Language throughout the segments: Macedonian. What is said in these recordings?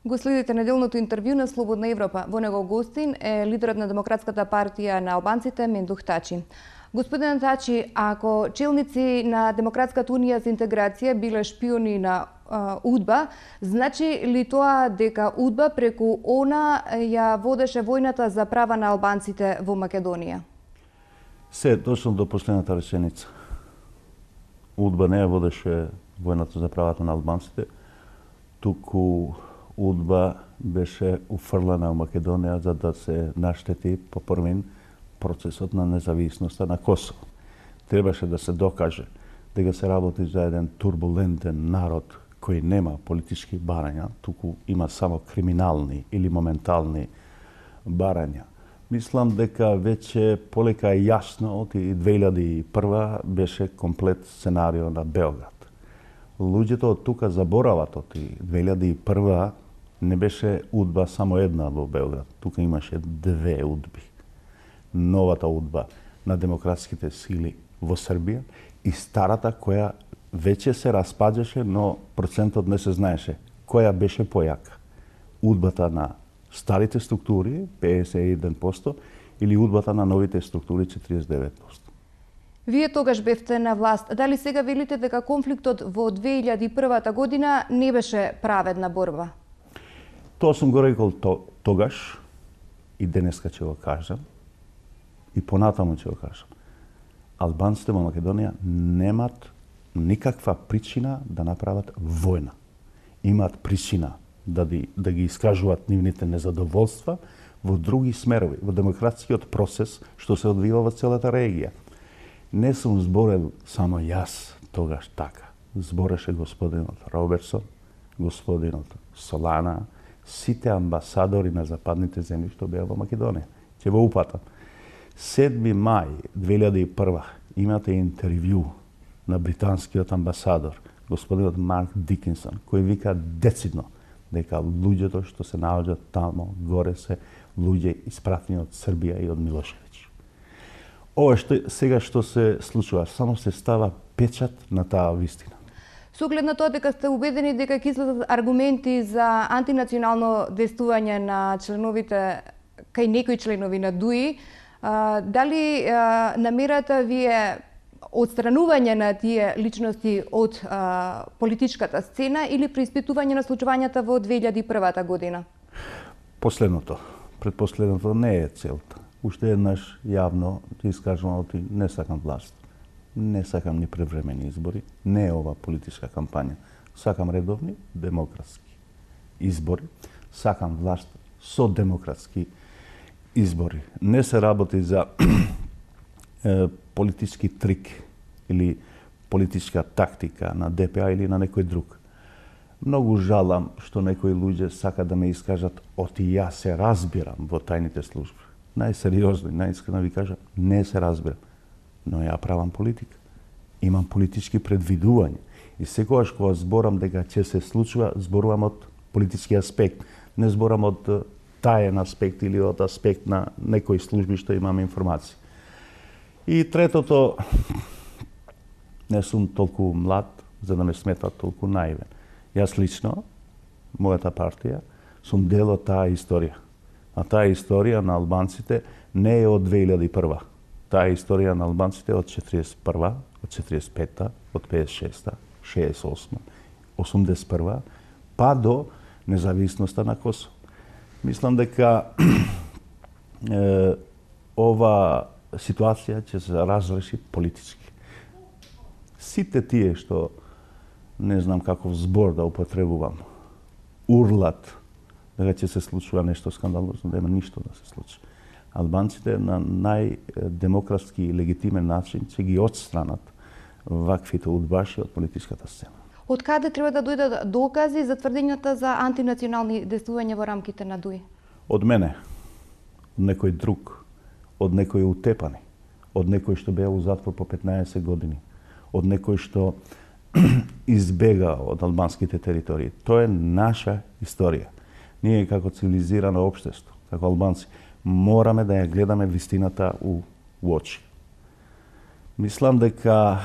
Го следите неделното интервју на Слободна Европа. Во него гостин е лидерот на Демократската партија на албанците Мендух Тачи. Господин Тачи, ако челници на Демократската унија за интеграција биле шпиони на УДБА, значи ли тоа дека УДБА преку она ја водеше војната за права на албанците во Македонија? Се точно до последната реченица. УДБА не ја водеше војната за правата на албанците, туку УДБА беше уфрлена во Македонија за да се наштети по првин процесот на независноста на Косово. Требаше да се докаже дека се работи за еден турбулентен народ кој нема политички барања, туку има само криминални или моментални барања. Мислам дека веќе полека е јасно од 2001 беше комплет сценарио на Белград. Луѓето од тука заборават од 2001 не беше УДБА само една во Белград. Тука имаше две УДБИ. Новата УДБА на демократските сили во Србија и старата која веќе се распаѓаше, но процентот не се знаеше. Која беше појака? УДБАта на старите структури, 51%, или УДБАта на новите структури, 49%. Вие тогаш бевте на власт. Дали сега велите дека конфликтот во 2001 година не беше праведна борба? Тоа сум го рекол тогаш и денеска ќе го кажам и понатаму ќе го кажам. Албанците во Македонија немат никаква причина да направат војна. Имаат причина да ги искажуваат нивните незадоволства во други смерови, во демократскиот процес што се одвива во целата регија. Не сум зборел само јас тогаш така. Збореше господинот Робертсон, господинот Солана, сите амбасадори на западните земји што беа во Македонија. Ќе во упатам. 7 мај 2001 имате интервју на британскиот амбасадор, господинот Марк Дикинсон, кој вика децидно дека луѓето што се наоѓаат тамо горе се луѓе испратени од Србија и од Милошевиќ. Ова сега што се случува, само се става печат на таа вистина. Со оглед на тоа дека сте убедени дека ќе излезат аргументи за антинационално действување на членовите, кај некои членови на ДУИ, дали намерата ви е отстранување на тие личности од политичката сцена или преиспитување на случувањата во 2001 година? Последното. Предпоследното не е целта. Уште еднаш јавно ти искажувам оти не сакам власт. Не сакам ни превремени избори. Не е ова политичка кампања. Сакам редовни демократски избори. Сакам власт со демократски избори. Не се работи за политички трик или политичка тактика на ДПА или на некој друг. Многу жалам што некои луѓе сака да ме искажат оти јас се разбирам во тајните служби. Најсериозно и најискрено ви кажам, не се разбирам. Но ја правам политика. Имам политички предвидувања. И секогаш кога зборам дека ќе се случува, зборувам од политички аспект. Не зборам од таен аспект или од аспект на некои служби што имам информации. И третото, не сум толку млад за да ме сметат толку наивен. Јас лично, мојата партија, сум дел од таа историја. А таа историја на албанците не е од 2001. Таа историја на албанците од 41, од 45, од 56, 68, 81, па до независноста на Косово. Мислам дека ова ситуација ќе се разреши политички. Сите тие што, не знам каков збор да употребувам, урлат дека ќе се случува нешто скандалозно, нема ништо да се случи. Албанците на најдемократски и легитимен начин ќе ги отстранат ваквите удбаши од политичката сцена. Од каде треба да дојдат докази за тврдењата за антинационални действувања во рамките на ДУИ? Од мене, од некој друг, од некој утепани, од некој што беа у затвор по 15 години, од некој што избега од албанските територии. Тоа е наша историја. Ние како цивилизирано општество, како албанци, мораме да ја гледаме вистината у очи. Мислам дека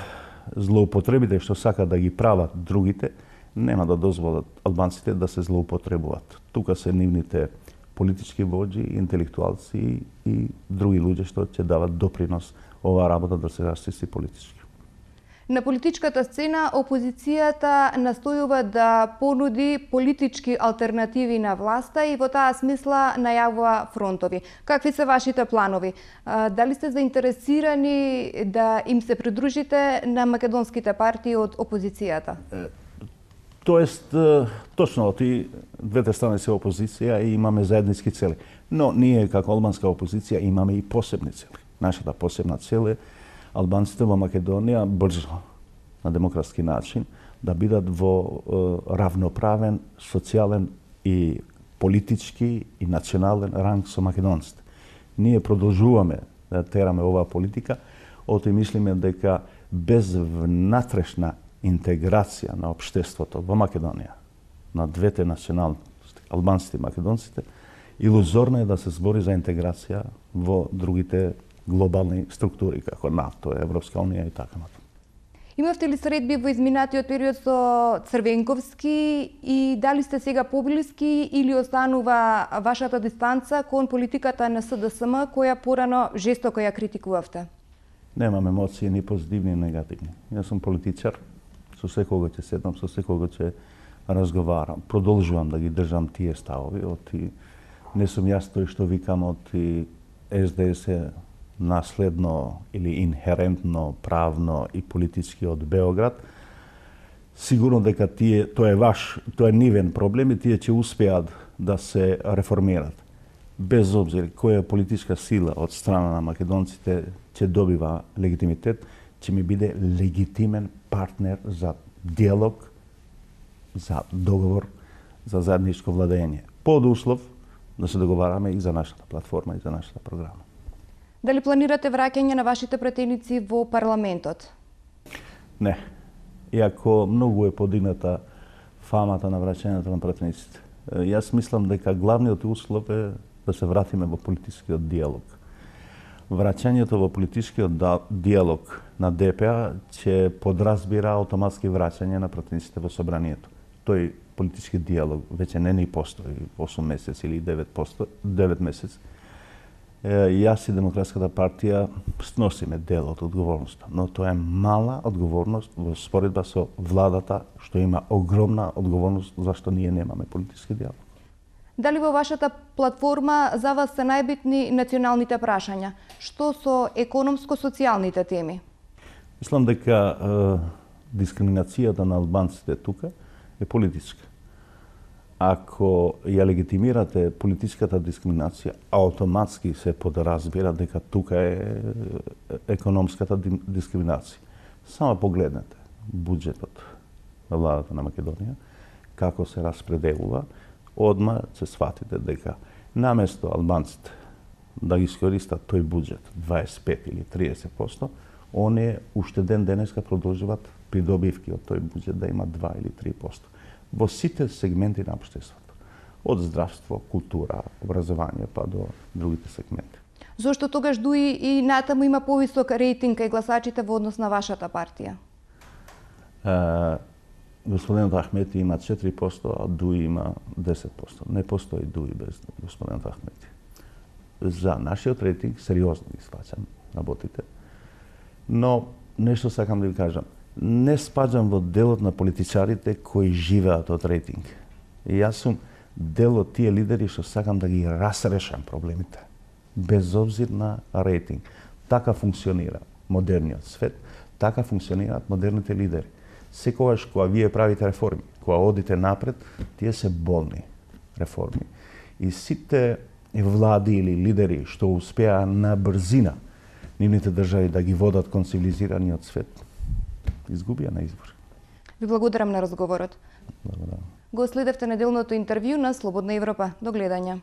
злоупотребите што сакат да ги прават другите нема да дозволат албанците да се злоупотребуваат. Тука се нивните политички воđи, интелектуалци и други луѓе што ќе дават допринос оваа работа да се расчисти политички. На политичката сцена опозицијата настојува да понуди политички алтернативи на власта и во таа смисла најавува фронтови. Какви се вашите планови? Дали сте заинтересирани да им се придружите на македонските партии од опозицијата? Тоест, точно, двете страни се опозиција и имаме заеднички цели. Но ние, како албанска опозиција, имаме и посебни цели. Нашата посебна цел е албанците во Македонија брзо, на демократски начин, да бидат во равноправен, социјален и политички и национален ранг со македонците. Ние продолжуваме да тераме оваа политика, оти мислиме дека без внатрешна интеграција на општеството во Македонија, на двете националности, албанците и македонците, илузорно е да се збори за интеграција во другите глобални структури, како НАТО, Европска унија и така натаму. Имавте ли средби во изминатиот период со Црвенковски и дали сте сега поблиски или останува вашата дистанца кон политиката на СДСМ, која порано жестоко ја критикувавте? Немам емоции ни позитивни ни негативни. Јас сум политичар, со секого ќе седнам, со секого ќе разговарам. Продолжувам да ги држам тие ставови, не сум јас тој што викам од СДС е наследно или инхерентно, правно и политички од Београд. Сигурно дека тоа е нивен проблем и тие ќе успеат да се реформират. Без обзир која политичка сила од страна на македонците ќе добива легитимитет, ќе ми биде легитимен партнер за диалог, за договор, за заедничко владење. Под услов да се договараме и за нашата платформа и за нашата програма. Дали планирате враќање на вашите пратеници во парламентот? Не. Иако многу е подигната фамата на враќањето на пратениците. Јас мислам дека главниот услов е да се вратиме во политичкиот диалог. Враќањето во политичкиот диалог на ДПА ќе подразбира автоматски враќање на пратениците во собранието. Тој политички диалог веќе не ни постои 8 месеци или 9 месеци. Јас и Демократската партија сносиме дел од одговорноста, но тоа е мала одговорност во споредба со владата, што има огромна одговорност зашто ние немаме политички диалог. Дали во вашата платформа за вас се најбитни националните прашања? Што со економско-социјалните теми? Мислам дека дискриминацијата на албанците тука е политичка. Ако ја легитимирате политичката дискриминација, автоматски се подразбира дека тука е економската дискриминација. Само погледнете буџетот на владата на Македонија, како се распределува, одма ќе сватите дека наместо албанците да ги искористат тој буџет 25 или 30%, оние уште ден денеска продолжуваат придобивки од тој буџет да има 2 или 3%. Во сите сегменти на општеството, од здравство, култура, образование па до другите сегменти. Зошто тогаш ДУИ и натаму има повисок рейтинг кај гласачите во однос на вашата партија? Господинот Ахмети има 4%, а ДУИ има 10%. Не постои ДУИ без господинот Ахмети. За нашиот рейтинг сериозно ги сваќам работите, но нешто сакам да ви кажам. Не спаѓам во делот на политичарите кои живеат од рейтинг. И јас сум дел од тие лидери што сакам да ги разрешам проблемите, без обзир на рейтинг. Така функционира модерниот свет, така функционираат модерните лидери. Секогаш кога вие правите реформи, кога одите напред, тие се болни реформи. И сите влади или лидери што успеа на брзина нивните држави да ги водат кон цивилизираниот свет, изгубија на избор. Ви благодарам на разговорот. Благодарам. Го следевте неделното интервју на Слободна Европа. До гледање.